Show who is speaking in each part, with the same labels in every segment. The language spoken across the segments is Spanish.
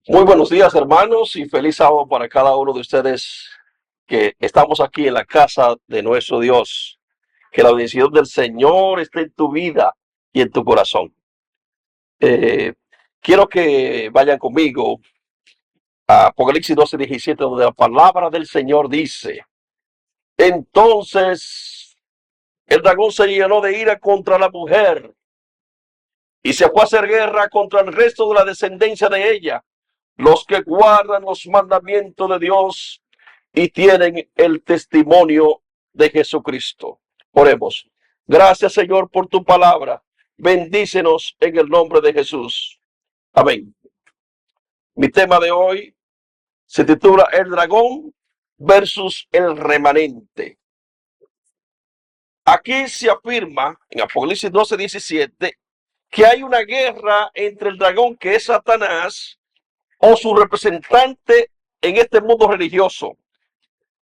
Speaker 1: Muy buenos días, hermanos, y feliz sábado para cada uno de ustedes que estamos aquí en la casa de nuestro Dios. Que la bendición del Señor esté en tu vida y en tu corazón. Eh, Quiero que vayan conmigo a Apocalipsis 12:17, donde la palabra del Señor dice: Entonces el dragón se llenó de ira contra la mujer y se fue a hacer guerra contra el resto de la descendencia de ella, los que guardan los mandamientos de Dios y tienen el testimonio de Jesucristo. Oremos. Gracias, Señor, por tu palabra. Bendícenos en el nombre de Jesús. Amén. Mi tema de hoy se titula El dragón versus el remanente. Aquí se afirma en Apocalipsis 12:17 que hay una guerra entre el dragón, que es Satanás, o su representante en este mundo religioso,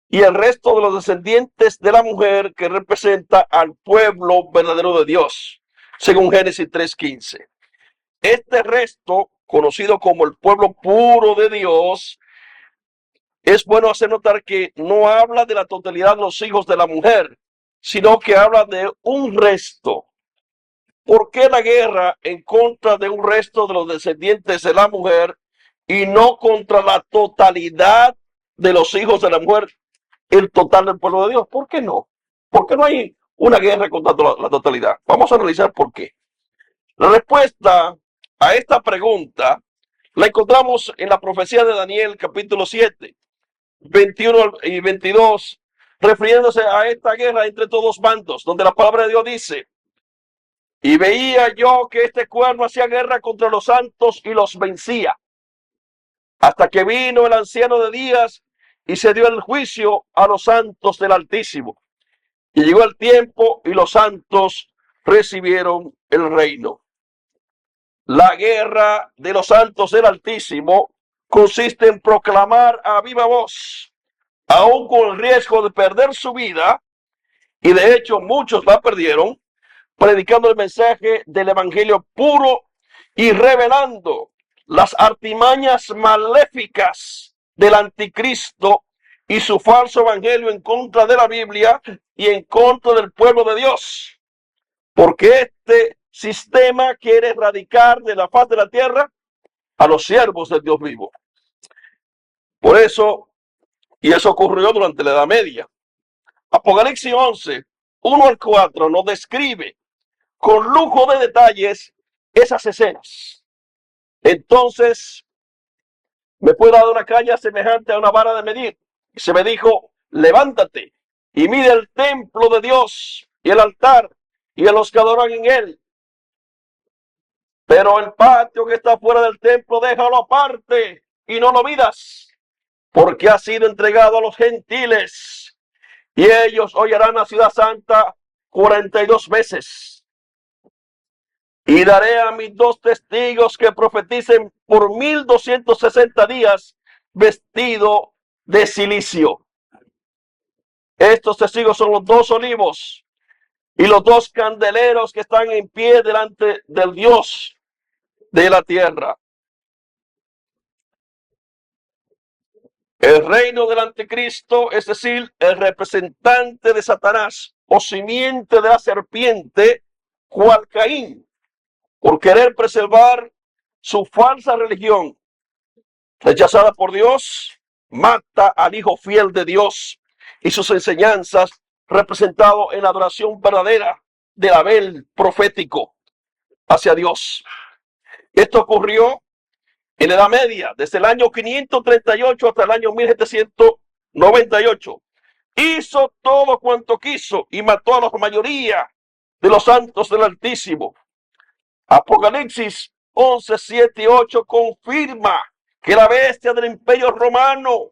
Speaker 1: y el resto de los descendientes de la mujer, que representa al pueblo verdadero de Dios, según Génesis 3:15. Este resto, conocido como el pueblo puro de Dios, es bueno hacer notar que no habla de la totalidad de los hijos de la mujer, sino que habla de un resto. ¿Por qué la guerra en contra de un resto de los descendientes de la mujer y no contra la totalidad de los hijos de la mujer, el total del pueblo de Dios? ¿Por qué no? ¿Por qué no hay una guerra contra la totalidad? Vamos a analizar por qué. La respuesta a esta pregunta la encontramos en la profecía de Daniel, capítulo 7, 21 y 22, refiriéndose a esta guerra entre todos bandos, donde la palabra de Dios dice: y veía yo que este cuerno hacía guerra contra los santos y los vencía, hasta que vino el anciano de días y se dio el juicio a los santos del Altísimo. Y llegó el tiempo y los santos recibieron el reino. La guerra de los santos del Altísimo consiste en proclamar a viva voz, aun con el riesgo de perder su vida, y de hecho muchos la perdieron, predicando el mensaje del evangelio puro y revelando las artimañas maléficas del anticristo y su falso evangelio en contra de la Biblia y en contra del pueblo de Dios. Porque este sistema quiere erradicar de la faz de la tierra a los siervos del Dios vivo. Por eso, y eso ocurrió durante la Edad Media. Apocalipsis 11, 1 al 4, nos describe con lujo de detalles esas escenas. Entonces me fue dada una caña semejante a una vara de medir, y se me dijo: levántate y mide el templo de Dios y el altar y a los que adoran en él. Pero el patio que está fuera del templo, déjalo aparte y no lo midas, porque ha sido entregado a los gentiles, y ellos hollarán la ciudad santa 42 veces. Y daré a mis dos testigos que profeticen por 1260 días vestido de cilicio. Estos testigos son los dos olivos y los dos candeleros que están en pie delante del Dios de la tierra. El reino del anticristo, es decir, el representante de Satanás o simiente de la serpiente, cual Caín, por querer preservar su falsa religión rechazada por Dios, mata al Hijo fiel de Dios y sus enseñanzas, representado en la adoración verdadera del Abel profético hacia Dios. Esto ocurrió en la Edad Media, desde el año 538 hasta el año 1798. Hizo todo cuanto quiso y mató a la mayoría de los santos del Altísimo. Apocalipsis 11, 7 y 8 confirma que la bestia del imperio romano,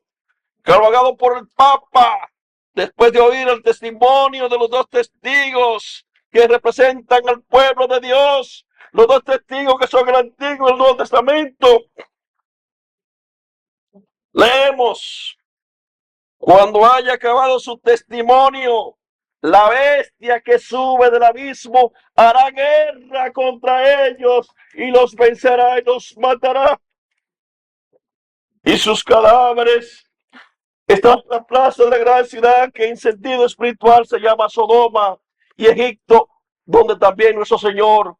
Speaker 1: cargado por el Papa, después de oír el testimonio de los dos testigos que representan al pueblo de Dios, los dos testigos que son el Antiguo y el Nuevo Testamento, leemos: cuando haya acabado su testimonio, la bestia que sube del abismo hará guerra contra ellos y los vencerá y los matará. y sus cadáveres están en la plaza de la gran ciudad que en sentido espiritual se llama Sodoma y Egipto, donde también nuestro Señor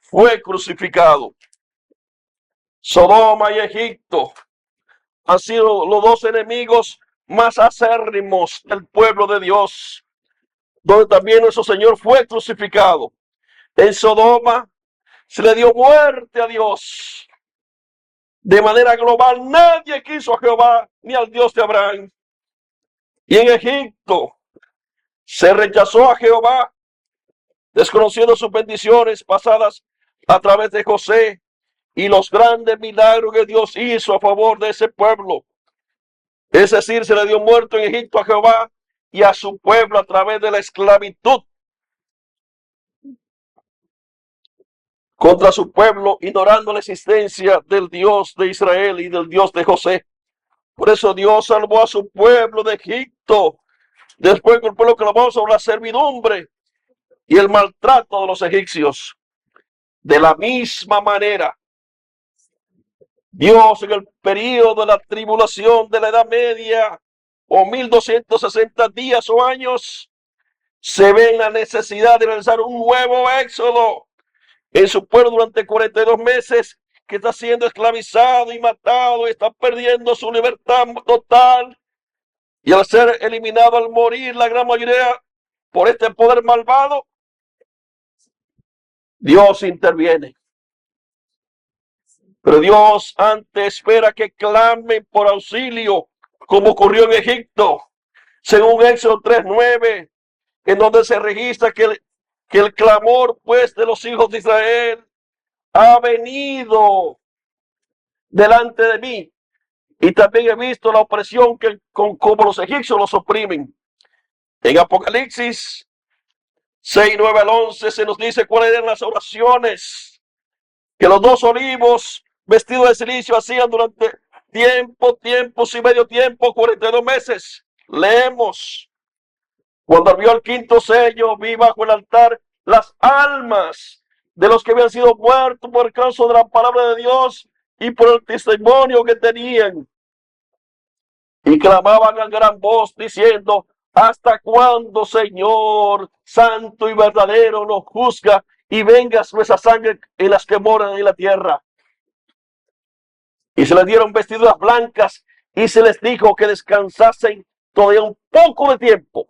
Speaker 1: fue crucificado. Sodoma y Egipto han sido los dos enemigos más acérrimos del pueblo de Dios, donde también nuestro Señor fue crucificado. En Sodoma se le dio muerte a Dios. De manera global, nadie quiso a Jehová ni al Dios de Abraham. Y en Egipto se rechazó a Jehová, desconociendo sus bendiciones pasadas a través de José y los grandes milagros que Dios hizo a favor de ese pueblo. Es decir, se le dio muerto en Egipto a Jehová y a su pueblo a través de la esclavitud contra su pueblo, ignorando la existencia del Dios de Israel y del Dios de José. Por eso Dios salvó a su pueblo de Egipto. Después que el pueblo clamó sobre la servidumbre y el maltrato de los egipcios. De la misma manera, Dios en el periodo de la tribulación de la Edad Media, o 1260 días o años, se ve en la necesidad de realizar un nuevo éxodo en su pueblo durante 42 meses, que está siendo esclavizado y matado y está perdiendo su libertad total. Y al ser eliminado, al morir la gran mayoría por este poder malvado, Dios interviene. Pero Dios antes espera que clamen por auxilio, como ocurrió en Egipto, según Éxodo 3:9, en donde se registra que el clamor pues de los hijos de Israel ha venido delante de mí. Y también he visto la opresión como los egipcios los oprimen. En Apocalipsis 6:9 al 11 se nos dice cuáles eran las oraciones que los dos olivos vestidos de silicio hacían durante tiempos y medio tiempo, 42 meses. Leemos: cuando abrió el quinto sello, vi bajo el altar las almas de los que habían sido muertos por causa de la palabra de Dios y por el testimonio que tenían. Y clamaban a gran voz diciendo: ¿hasta cuándo, Señor, santo y verdadero, nos juzga y vengas nuestra sangre en las que moran en la tierra? Y se les dieron vestiduras blancas y se les dijo que descansasen todavía un poco de tiempo,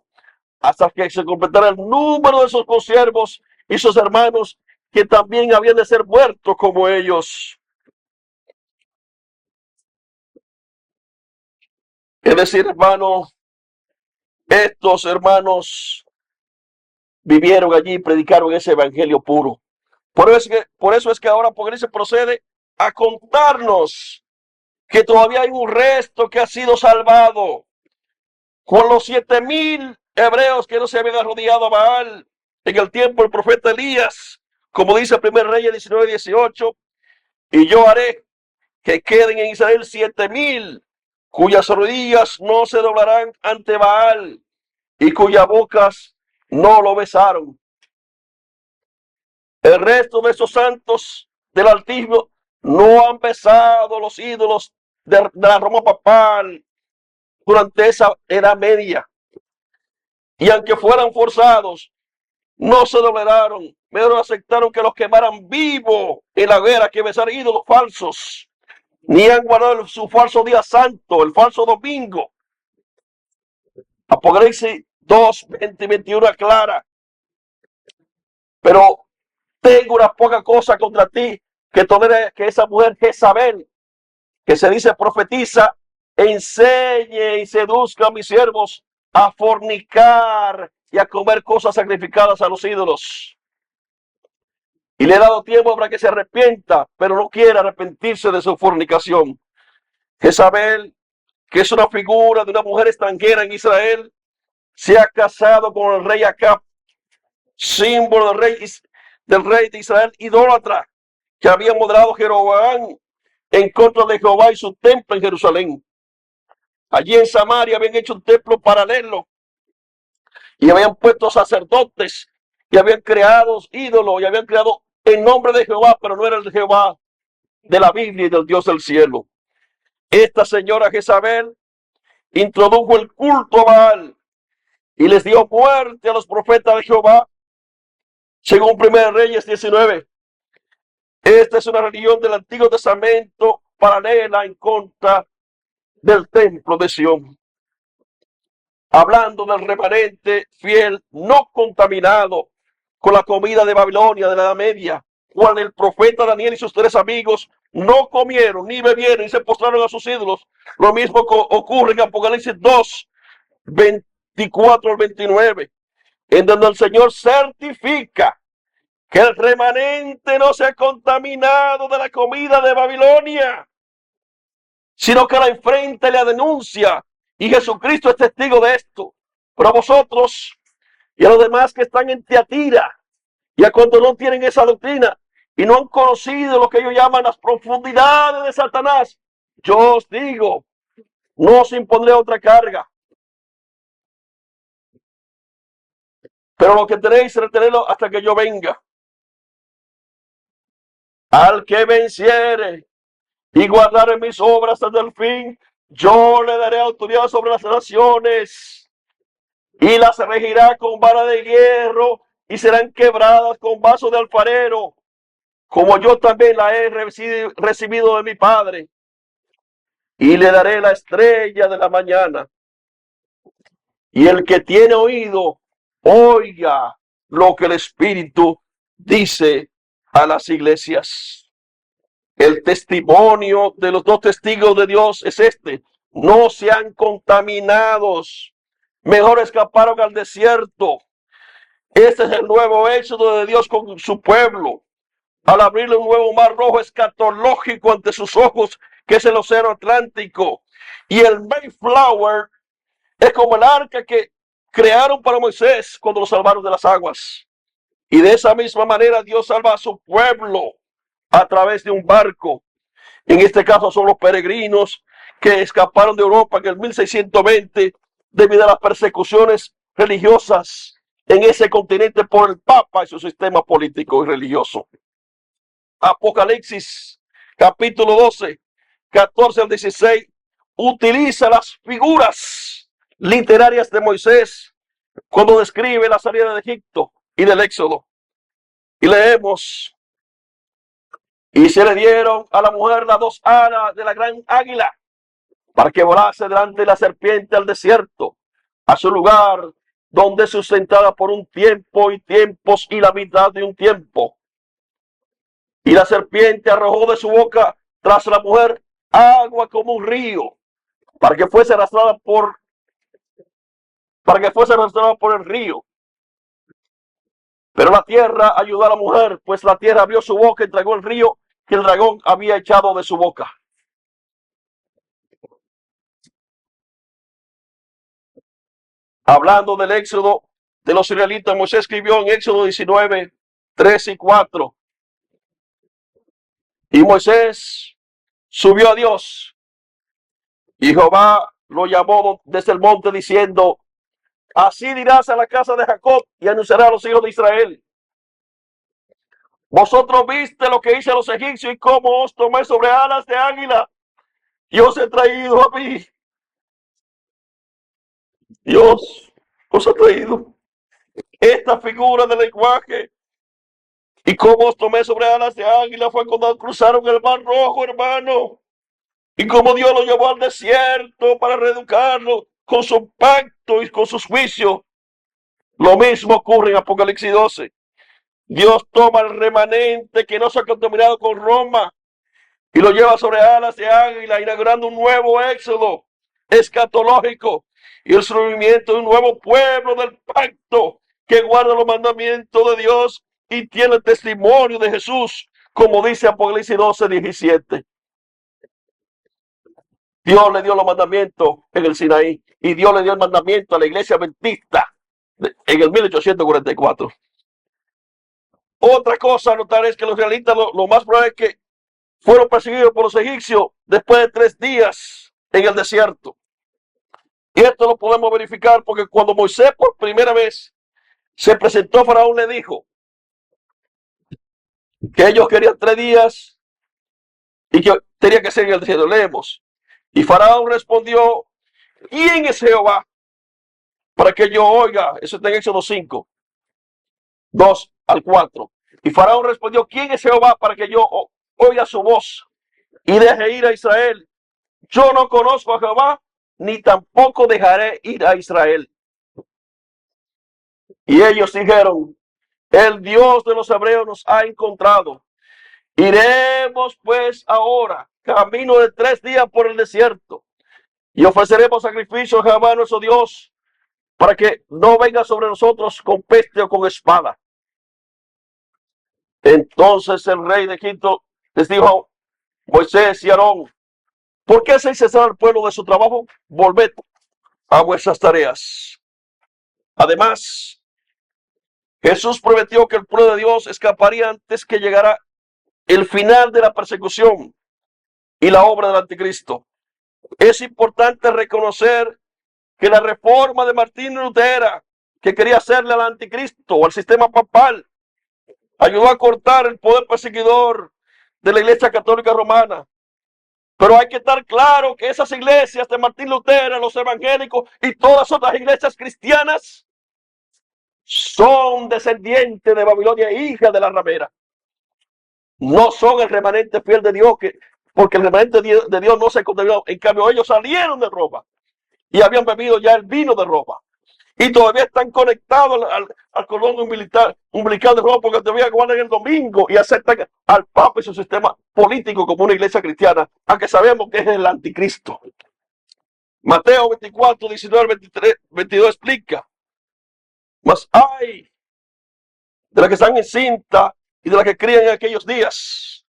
Speaker 1: hasta que se completara el número de sus consiervos y sus hermanos, que también habían de ser muertos como ellos. Es decir, hermano, estos hermanos vivieron allí y predicaron ese evangelio puro. Por eso es que ahora Apocalipsis procede a contarnos que todavía hay un resto que ha sido salvado, con los 7,000 hebreos que no se habían arrodillado a Baal en el tiempo del profeta Elías, como dice 1 Reyes 19:18, y yo haré que queden en Israel 7,000 cuyas rodillas no se doblarán ante Baal y cuyas bocas no lo besaron. El resto de esos santos del Altísimo no han besado los ídolos de la Roma papal durante esa Edad Media. Y aunque fueran forzados, no se doblegaron, pero aceptaron que los quemaran vivos en la guerra, que besar ídolos falsos, ni han guardado su falso día santo, el falso domingo. Apocalipsis 2:20-21 aclara: pero tengo una poca cosa contra ti, que tolere que esa mujer Jezabel, que se dice profetiza, enseñe y seduzca a mis siervos a fornicar y a comer cosas sacrificadas a los ídolos. Y le he dado tiempo para que se arrepienta, pero no quiere arrepentirse de su fornicación. Jezabel, que es una figura de una mujer extranjera en Israel, se ha casado con el rey Acab, símbolo del rey de Israel idólatra, que había moderado Jeroboam en contra de Jehová y su templo en Jerusalén. Allí en Samaria habían hecho un templo paralelo y habían puesto sacerdotes y habían creado ídolos y habían creado en nombre de Jehová, pero no era el Jehová de la Biblia y del Dios del cielo. Esta señora Jezabel introdujo el culto a Baal y les dio muerte a los profetas de Jehová, según 1 Reyes 19. Esta es una religión del Antiguo Testamento paralela en contra del templo de Sión, hablando del remanente fiel no contaminado con la comida de Babilonia de la Edad Media, cuando el profeta Daniel y sus 3 amigos no comieron ni bebieron y se postraron a sus ídolos. Lo mismo ocurre en Apocalipsis 2, 24 al 29, en donde el Señor certifica que el remanente no se ha contaminado de la comida de Babilonia, sino que la enfrenta y la denuncia, y Jesucristo es testigo de esto. Pero a vosotros y a los demás que están en Tiatira, y a cuantos no tienen esa doctrina y no han conocido lo que ellos llaman las profundidades de Satanás, yo os digo, no os impondré otra carga, pero lo que tenéis, retenerlo hasta que yo venga. Al que venciere y guardare mis obras hasta el fin, yo le daré autoridad sobre las naciones y las regirá con vara de hierro y serán quebradas con vaso de alfarero, como yo también la he recibido de mi Padre. Y le daré la estrella de la mañana. Y el que tiene oído, oiga lo que el Espíritu dice a las iglesias. El testimonio de los 2 testigos de Dios es este: no sean contaminados, mejor escaparon al desierto. Este es el nuevo éxodo de Dios con su pueblo, al abrirle un nuevo mar rojo escatológico ante sus ojos, que es el océano Atlántico. Y el Mayflower es como el arca que crearon para Moisés cuando lo salvaron de las aguas. Y de esa misma manera Dios salva a su pueblo a través de un barco. En este caso son los peregrinos que escaparon de Europa en el 1620 debido a las persecuciones religiosas en ese continente por el Papa y su sistema político y religioso. Apocalipsis capítulo 12, 14 al 16, utiliza las figuras literarias de Moisés cuando describe la salida de Egipto y del Éxodo. Y leemos: y se le dieron a la mujer las 2 alas de la gran águila, para que volase delante de la serpiente al desierto, a su lugar, donde sustentada por un tiempo y tiempos y la mitad de un tiempo. Y la serpiente arrojó de su boca tras la mujer agua como un río, para que fuese arrastrada por el río. Pero la tierra ayudó a la mujer, pues la tierra abrió su boca y tragó el río que el dragón había echado de su boca. Hablando del éxodo de los israelitas, Moisés escribió en Éxodo 19, 3 y 4. Y Moisés subió a Dios, y Jehová lo llamó desde el monte diciendo: así dirás a la casa de Jacob y anunciará a los hijos de Israel: vosotros viste lo que hice a los egipcios y cómo os tomé sobre alas de águila y os he traído a mí. Dios os ha traído esta figura de lenguaje. Y cómo os tomé sobre alas de águila fue cuando cruzaron el mar rojo, hermano. Y cómo Dios lo llevó al desierto para reeducarlo con su pacto y con sus juicios. Lo mismo ocurre en Apocalipsis 12. Dios toma el remanente que no se ha contaminado con Roma y lo lleva sobre alas de águila, inaugurando un nuevo éxodo escatológico y el surgimiento de un nuevo pueblo del pacto que guarda los mandamientos de Dios y tiene el testimonio de Jesús, como dice Apocalipsis 12, 17. Dios le dio los mandamientos en el Sinaí y Dios le dio el mandamiento a la iglesia adventista en el 1844. Otra cosa a notar es que los israelitas lo más probable es que fueron perseguidos por los egipcios después de 3 días en el desierto. Y esto lo podemos verificar porque cuando Moisés por primera vez se presentó a Faraón, le dijo que ellos querían 3 días y que tenía que ser en el desierto. Leemos: Y Faraón respondió, ¿quién es Jehová para que yo oiga? Eso está en Éxodo 5, 2 al 4. Y Faraón respondió, ¿quién es Jehová para que yo oiga su voz y deje ir a Israel? Yo no conozco a Jehová, ni tampoco dejaré ir a Israel. Y ellos dijeron, el Dios de los hebreos nos ha encontrado. Iremos pues ahora, camino de 3 días por el desierto, y ofreceremos sacrificio a Jehová nuestro Dios, para que no venga sobre nosotros con peste o con espada. Entonces el rey de Egipto les dijo, Moisés y Aarón, ¿por qué hacéis cesar al pueblo de su trabajo? Volved a vuestras tareas. Además, Jesús prometió que el pueblo de Dios escaparía antes que llegara el final de la persecución y la obra del anticristo. Es importante reconocer que la reforma de Martín Lutero, que quería hacerle al anticristo o al sistema papal, ayudó a cortar el poder perseguidor de la Iglesia Católica Romana. Pero hay que estar claro que esas iglesias de Martín Lutero, los evangélicos y todas otras iglesias cristianas son descendientes de Babilonia, hija de la ramera. No son el remanente fiel de Dios, porque el remanente de Dios no se condenó. En cambio, ellos salieron de Roma y habían bebido ya el vino de Roma. Y todavía están conectados al cordón umbilical de Roma, porque todavía guardan el domingo y aceptan al Papa y su sistema político como una iglesia cristiana, aunque sabemos que es el anticristo. Mateo 24, 19, 23, 22 explica, mas hay de las que están encintas y de las que crían en aquellos días.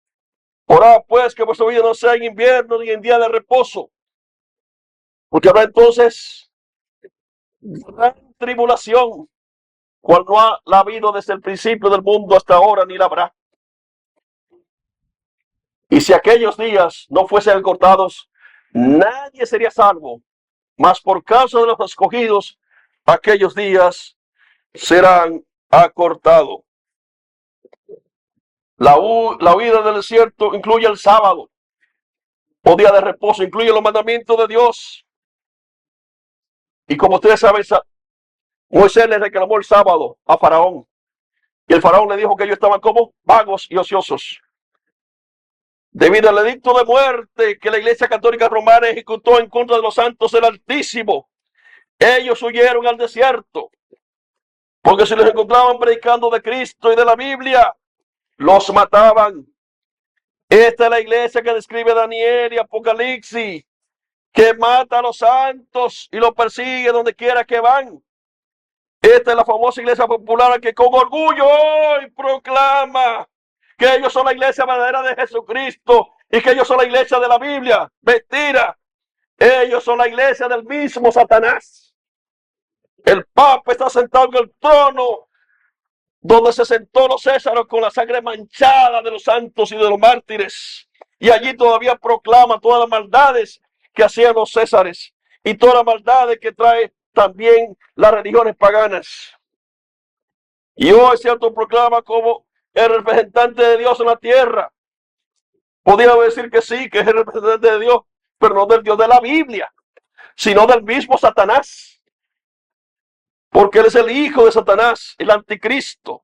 Speaker 1: Orad pues que vuestra vida no sea en invierno ni en día de reposo, porque habrá entonces gran tribulación, cual no la ha habido desde el principio del mundo hasta ahora, ni la habrá. Y si aquellos días no fuesen acortados, nadie sería salvo, mas por causa de los escogidos, aquellos días serán acortados. La huida del desierto incluye el sábado o día de reposo, incluye los mandamientos de Dios. Y como ustedes saben, Moisés le reclamó el sábado a Faraón. Y el Faraón le dijo que ellos estaban como vagos y ociosos. Debido al edicto de muerte que la Iglesia Católica Romana ejecutó en contra de los santos del Altísimo, ellos huyeron al desierto. Porque si los encontraban predicando de Cristo y de la Biblia, los mataban. Esta es la iglesia que describe Daniel y Apocalipsis, que mata a los santos y los persigue donde quiera que van. Esta es la famosa iglesia popular que con orgullo hoy proclama que ellos son la iglesia verdadera de Jesucristo y que ellos son la iglesia de la Biblia. Mentira. Ellos son la iglesia del mismo Satanás. El Papa está sentado en el trono donde se sentó los Césares con la sangre manchada de los santos y de los mártires. Y allí todavía proclama todas las maldades que hacían los Césares y todas las maldades que trae también las religiones paganas. Y hoy se autoproclama como el representante de Dios en la tierra. Podría decir que sí, que es el representante de Dios, pero no del Dios de la Biblia, sino del mismo Satanás. Porque él es el hijo de Satanás, el anticristo,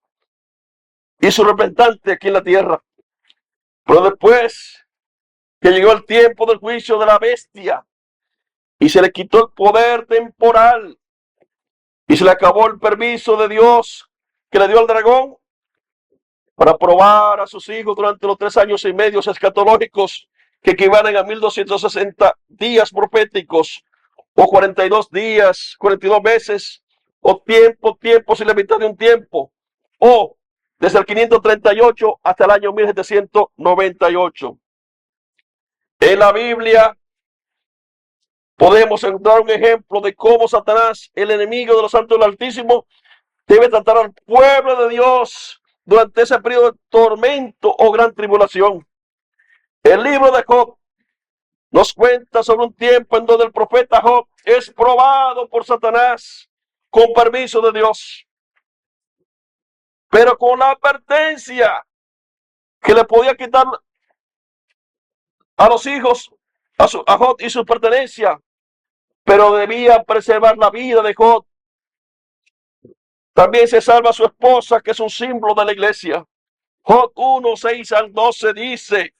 Speaker 1: y su representante aquí en la tierra. Pero después que llegó el tiempo del juicio de la bestia, y se le quitó el poder temporal, y se le acabó el permiso de Dios que le dio al dragón para probar a sus hijos durante los 3 años y medio escatológicos, que equivalen a 1260 días proféticos, o 42 días, 42 meses, o tiempo sin la mitad de un tiempo, o desde el 538 hasta el año 1798. En la Biblia podemos encontrar un ejemplo de cómo Satanás, el enemigo de los santos del Altísimo, debe tratar al pueblo de Dios durante ese periodo de tormento o gran tribulación. El libro de Job nos cuenta sobre un tiempo en donde el profeta Job es probado por Satanás con permiso de Dios, pero con la advertencia que le podía quitar a los hijos a Job y su pertenencia, pero debía preservar la vida de Job. También se salva a su esposa, que es un símbolo de la iglesia. Job 1, 6 al 12 dice: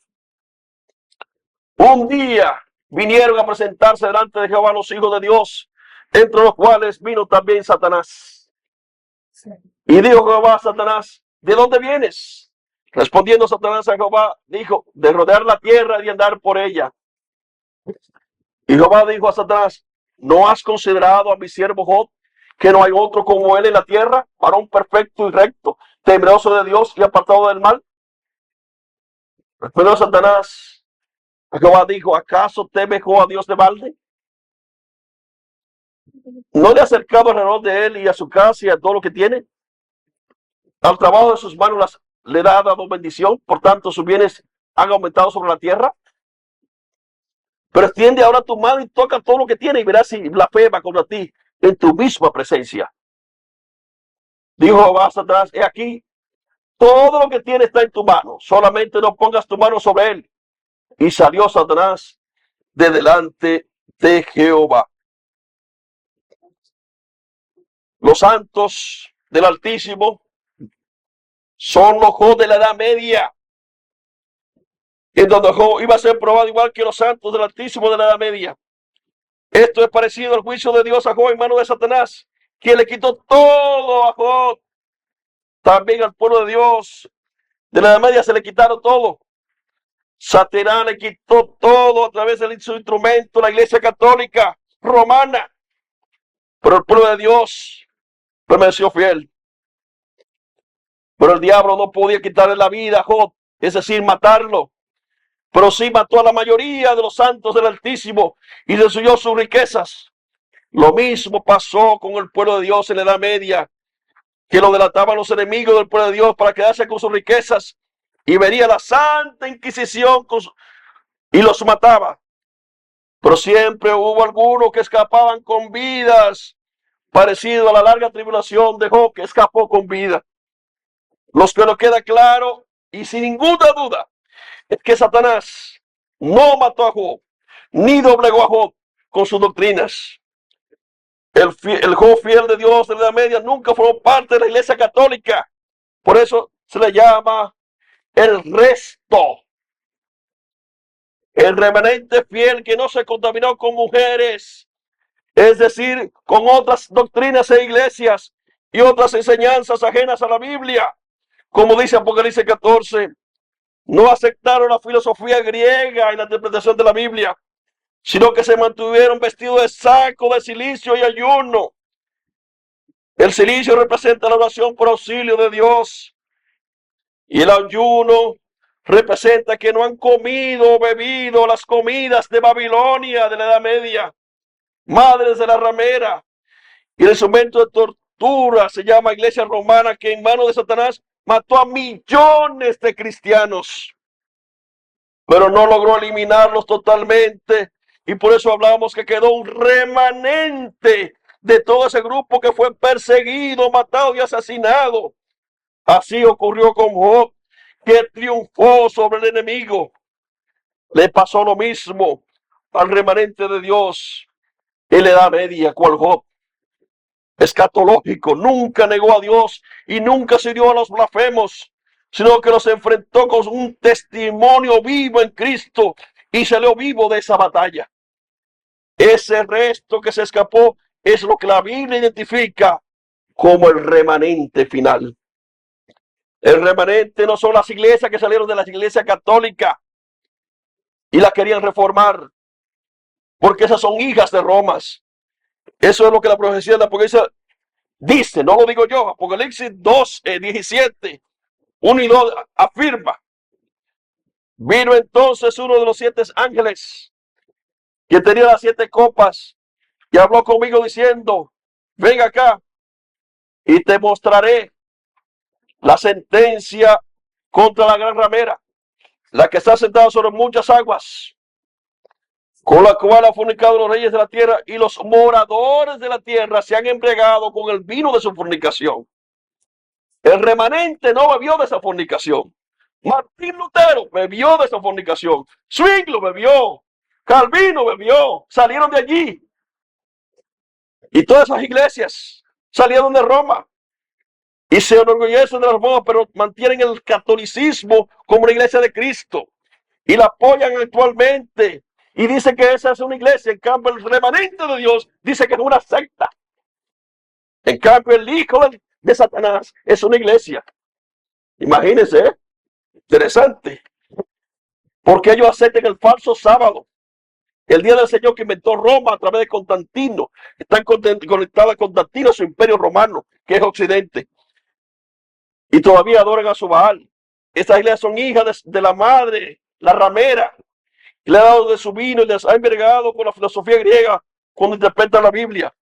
Speaker 1: un día vinieron a presentarse delante de Jehová los hijos de Dios, entre los cuales vino también Satanás. Sí. Y dijo Jehová a Satanás: ¿de dónde vienes? Respondiendo Satanás a Jehová, dijo: de rodear la tierra y de andar por ella. Y Jehová dijo a Satanás: ¿no has considerado a mi siervo Job, que no hay otro como él en la tierra, varón perfecto y recto, temeroso de Dios y apartado del mal? Respondió Satanás a Jehová, dijo: ¿acaso teme Job a Dios de balde? ¿No le ha acercado alrededor de él y a su casa y a todo lo que tiene? Al trabajo de sus manos le ha dado bendición, por tanto sus bienes han aumentado sobre la tierra. Pero extiende ahora tu mano y toca todo lo que tiene y verás si blasfema contra ti en tu misma presencia. Dijo Jehová a Satanás: he aquí, todo lo que tiene está en tu mano, solamente no pongas tu mano sobre él. Y salió Satanás de delante de Jehová. Los santos del Altísimo son los Job de la Edad Media, en donde Job iba a ser probado igual que los santos del Altísimo de la Edad Media. Esto es parecido al juicio de Dios a Job en mano de Satanás, quien le quitó todo a Job. También al pueblo de Dios de la Edad Media se le quitaron todo. Satanás le quitó todo a través de su instrumento, la Iglesia Católica Romana. Pero el pueblo de Dios permaneció fiel. Pero el diablo no podía quitarle la vida a Job, es decir, matarlo. Pero sí mató a la mayoría de los santos del Altísimo y destruyó sus riquezas. Lo mismo pasó con el pueblo de Dios en la Edad Media, que lo delataban los enemigos del pueblo de Dios para quedarse con sus riquezas, y venía la Santa Inquisición y los mataba. Pero siempre hubo algunos que escapaban con vidas, parecido a la larga tribulación de Job, que escapó con vida. Los que nos queda claro y sin ninguna duda es que Satanás no mató a Job, ni doblegó a Job con sus doctrinas. El Job fiel de Dios de la Edad Media nunca formó parte de la Iglesia Católica. Por eso se le llama el resto. El remanente fiel que no se contaminó con mujeres, es decir, con otras doctrinas e iglesias y otras enseñanzas ajenas a la Biblia. Como dice Apocalipsis 14, no aceptaron la filosofía griega en la interpretación de la Biblia, sino que se mantuvieron vestidos de saco de silicio y ayuno. El silicio representa la oración por auxilio de Dios, y el ayuno representa que no han comido o bebido las comidas de Babilonia de la Edad Media, madres de la ramera. Y el instrumento de tortura se llama Iglesia Romana, que en manos de Satanás mató a millones de cristianos, pero no logró eliminarlos totalmente. Y por eso hablamos que quedó un remanente de todo ese grupo que fue perseguido, matado y asesinado. Así ocurrió con Job, que triunfó sobre el enemigo. Le pasó lo mismo al remanente de Dios en la Edad Media, cual Job escatológico. Nunca negó a Dios y nunca se dio a los blasfemos, sino que los enfrentó con un testimonio vivo en Cristo y salió vivo de esa batalla. Ese resto que se escapó es lo que la Biblia identifica como el remanente final. El remanente no son las iglesias que salieron de la iglesia católica y las querían reformar, porque esas son hijas de Roma. Eso es lo que la profecía de Apocalipsis dice, no lo digo yo. Apocalipsis 2, 17, 1 y 2 afirma. Vino entonces uno de los 7 ángeles, que tenía las 7 copas, y habló conmigo diciendo: ven acá y te mostraré la sentencia contra la gran ramera, la que está sentada sobre muchas aguas, con la cual ha fornicado los reyes de la tierra, y los moradores de la tierra se han embriagado con el vino de su fornicación. El remanente no bebió de esa fornicación. Martín Lutero bebió de esa fornicación. Zwingli lo bebió. Calvino bebió, salieron de allí. Y todas esas iglesias salieron de Roma. Y se enorgullecen de la Roma, pero mantienen el catolicismo como una iglesia de Cristo. Y la apoyan actualmente. Y dice que esa es una iglesia. En cambio, el remanente de Dios dice que es una secta. En cambio, el hijo de Satanás es una iglesia. Imagínense, ¿eh? Interesante. Porque ellos aceptan el falso sábado. El día del Señor que inventó Roma a través de Constantino. Están conectadas a Constantino, a su imperio romano, que es Occidente. Y todavía adoran a su Baal. Estas iglesias son hijas de la madre, la ramera. Le ha dado de su vino y les ha envergado con la filosofía griega cuando interpretan la Biblia.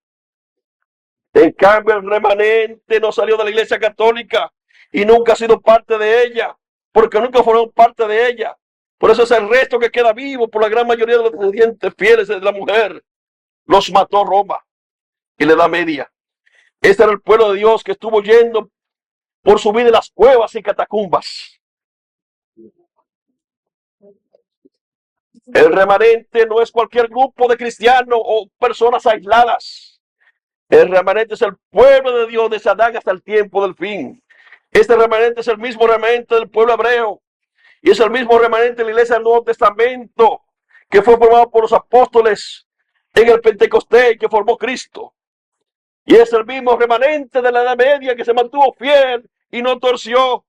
Speaker 1: En cambio, el remanente no salió de la iglesia católica y nunca ha sido parte de ella, porque nunca fueron parte de ella. Por eso es el resto que queda vivo por la gran mayoría de los descendientes fieles de la mujer. Los mató Roma y la Edad Media. Este era el pueblo de Dios que estuvo yendo por su vida en las cuevas y catacumbas. El remanente no es cualquier grupo de cristianos o personas aisladas. El remanente es el pueblo de Dios desde Adán hasta el tiempo del fin. Este remanente es el mismo remanente del pueblo hebreo. Y es el mismo remanente de la iglesia del Nuevo Testamento que fue formado por los apóstoles en el Pentecostés que formó Cristo. Y es el mismo remanente de la Edad Media que se mantuvo fiel y no torció.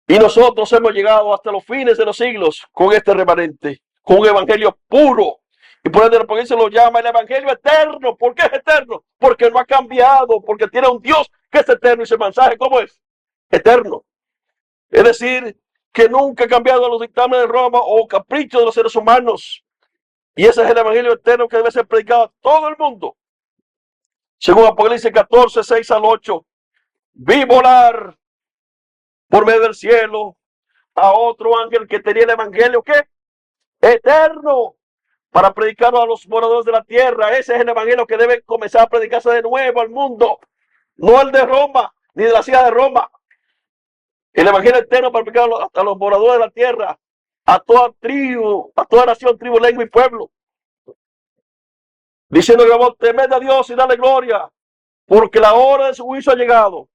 Speaker 1: Y nosotros hemos llegado hasta los fines de los siglos con este remanente, con un evangelio puro. Y por eso se lo llama el evangelio eterno. ¿Por qué es eterno? Porque no ha cambiado, porque tiene un Dios que es eterno. Y ese mensaje, ¿cómo es? Eterno. Es decir, que nunca ha cambiado los dictámenes de Roma o caprichos de los seres humanos. Y ese es el evangelio eterno que debe ser predicado a todo el mundo. Según Apocalipsis 14, 6 al 8. Vi volar por medio del cielo a otro ángel que tenía el evangelio, ¿qué? Eterno, para predicarlo a los moradores de la tierra. Ese es el evangelio que debe comenzar a predicarse de nuevo al mundo. No el de Roma, ni de la ciudad de Roma. El evangelio eterno para predicarlo a los moradores de la tierra, a toda tribu, a toda nación, tribu, lengua y pueblo. Diciendo que vamos a temer a Dios y darle gloria, porque la hora de su juicio ha llegado.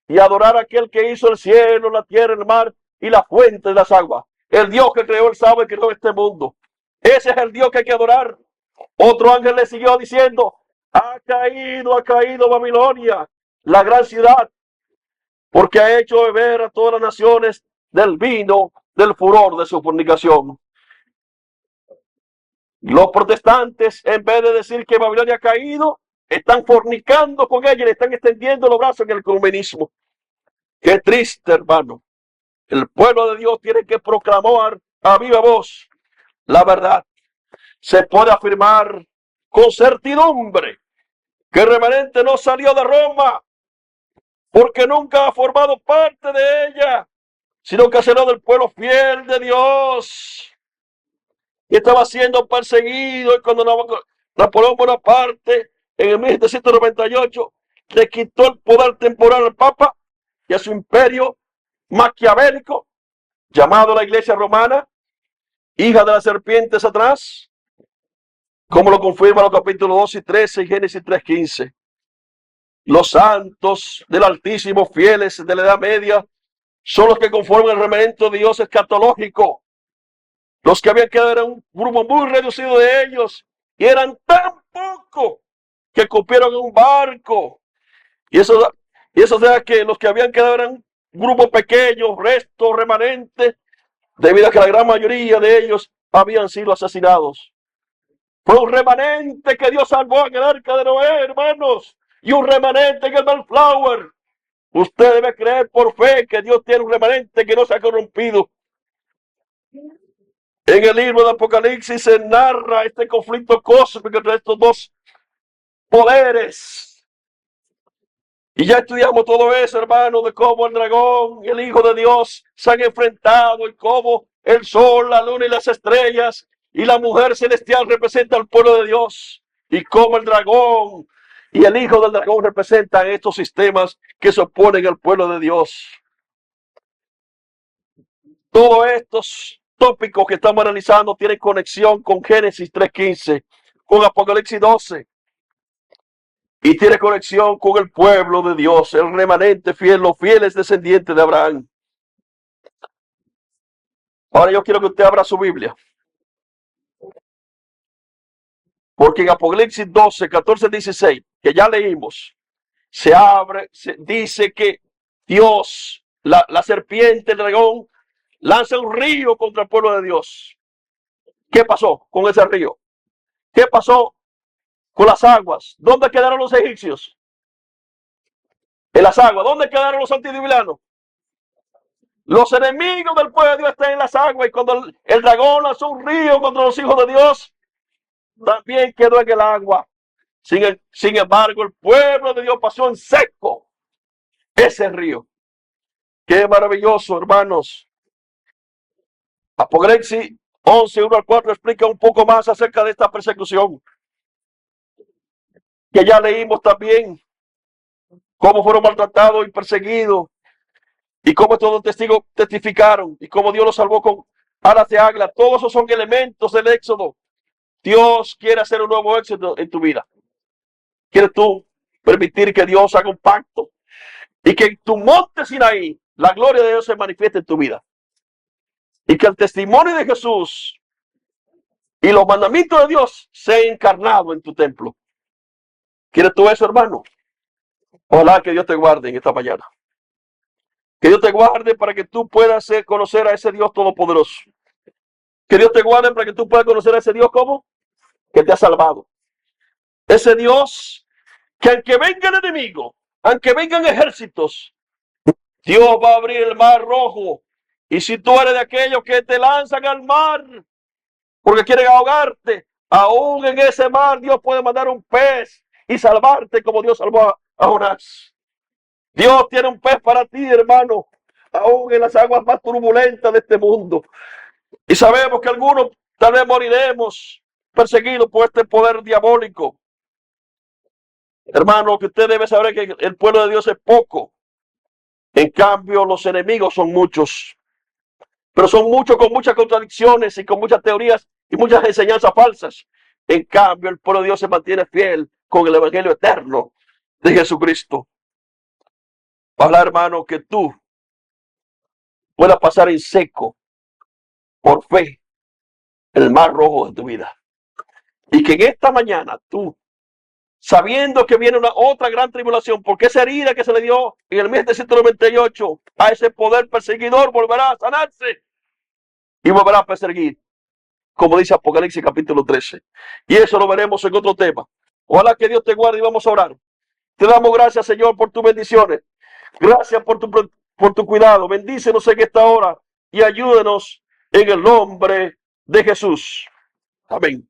Speaker 1: Y adorar a aquel que hizo el cielo, la tierra, el mar y la fuente de las aguas. El Dios que creó el sábado y creó este mundo. Ese es el Dios que hay que adorar. Otro ángel le siguió diciendo, ha caído Babilonia, la gran ciudad, porque ha hecho beber a todas las naciones del vino del furor de su fornicación. Los protestantes, en vez de decir que Babilonia ha caído, están fornicando con ella y le están extendiendo los brazos en el ecumenismo. Qué triste, hermano. El pueblo de Dios tiene que proclamar a viva voz la verdad. Se puede afirmar con certidumbre que el remanente no salió de Roma porque nunca ha formado parte de ella, sino que salió del pueblo fiel de Dios. Y estaba siendo perseguido y cuando Napoleón Bonaparte en el 1798 le quitó el poder temporal al Papa y a su imperio maquiavélico, llamado la Iglesia Romana, hija de la serpiente Satanás, como lo confirma los capítulos 2 y 13 y Génesis 3:15. Los santos del Altísimo, fieles de la Edad Media, son los que conforman el remanente de Dios escatológico. Los que habían quedado eran un grupo muy reducido de ellos y eran tan pocos que cupieron en un barco. Y eso da que los que habían quedado eran grupos pequeños, restos, remanentes, debido a que la gran mayoría de ellos habían sido asesinados. Fue un remanente que Dios salvó en el arca de Noé, hermanos, y un remanente en el Mayflower. Usted debe creer por fe que Dios tiene un remanente que no se ha corrompido. En el libro de Apocalipsis se narra este conflicto cósmico entre estos dos poderes. Y ya estudiamos todo eso, hermano, de cómo el dragón y el Hijo de Dios se han enfrentado y cómo el sol, la luna y las estrellas y la mujer celestial representan al pueblo de Dios. Y cómo el dragón y el Hijo del dragón representan estos sistemas que se oponen al pueblo de Dios. Todo tópicos que estamos analizando tienen conexión con Génesis 3:15, con Apocalipsis 12, y tiene conexión con el pueblo de Dios, el remanente fiel, los fieles descendientes de Abraham. Ahora yo quiero que usted abra su Biblia, porque en Apocalipsis 12, 14, 16, que ya leímos, dice que Dios, la serpiente, el dragón, lanza un río contra el pueblo de Dios. ¿Qué pasó con ese río? ¿Qué pasó con las aguas? ¿Dónde quedaron los egipcios? En las aguas. ¿Dónde quedaron los antidivilanos? Los enemigos del pueblo de Dios están en las aguas, y cuando el dragón lanzó un río contra los hijos de Dios, también quedó en el agua. Sin embargo, el pueblo de Dios pasó en seco ese río. Qué maravilloso, hermanos. Apocalipsis 11, 1 al 4 explica un poco más acerca de esta persecución, que ya leímos también cómo fueron maltratados y perseguidos, y cómo todos los testigos testificaron, y cómo Dios los salvó con alas de águila. Todos esos son elementos del éxodo. Dios quiere hacer un nuevo éxodo en tu vida. ¿Quieres tú permitir que Dios haga un pacto y que en tu monte Sinaí la gloria de Dios se manifieste en tu vida? Y que el testimonio de Jesús y los mandamientos de Dios sean encarnados en tu templo. ¿Quieres tú eso, hermano? Ojalá que Dios te guarde en esta mañana. Que Dios te guarde para que tú puedas conocer a ese Dios todopoderoso. Que Dios te guarde para que tú puedas conocer a ese Dios como que te ha salvado. Ese Dios que aunque venga el enemigo, aunque vengan ejércitos, Dios va a abrir el mar rojo. Y si tú eres de aquellos que te lanzan al mar porque quieren ahogarte, aún en ese mar Dios puede mandar un pez y salvarte como Dios salvó a Jonás. Dios tiene un pez para ti, hermano, aún en las aguas más turbulentas de este mundo. Y sabemos que algunos tal vez moriremos perseguidos por este poder diabólico. Hermano, que usted debe saber que el pueblo de Dios es poco. En cambio, los enemigos son muchos. Pero son muchos con muchas contradicciones y con muchas teorías y muchas enseñanzas falsas. En cambio, el pueblo de Dios se mantiene fiel con el evangelio eterno de Jesucristo. Ojalá, hermano, que tú puedas pasar en seco, por fe, el mar rojo de tu vida. Y que en esta mañana tú, sabiendo que viene otra gran tribulación, porque esa herida que se le dio en el 1798 a ese poder perseguidor volverá a sanarse y volverá a perseguir, como dice Apocalipsis capítulo 13. Y eso lo veremos en otro tema. Ojalá que Dios te guarde y vamos a orar. Te damos gracias, Señor, por tus bendiciones. Gracias por tu cuidado. Bendícenos en esta hora y ayúdenos en el nombre de Jesús. Amén.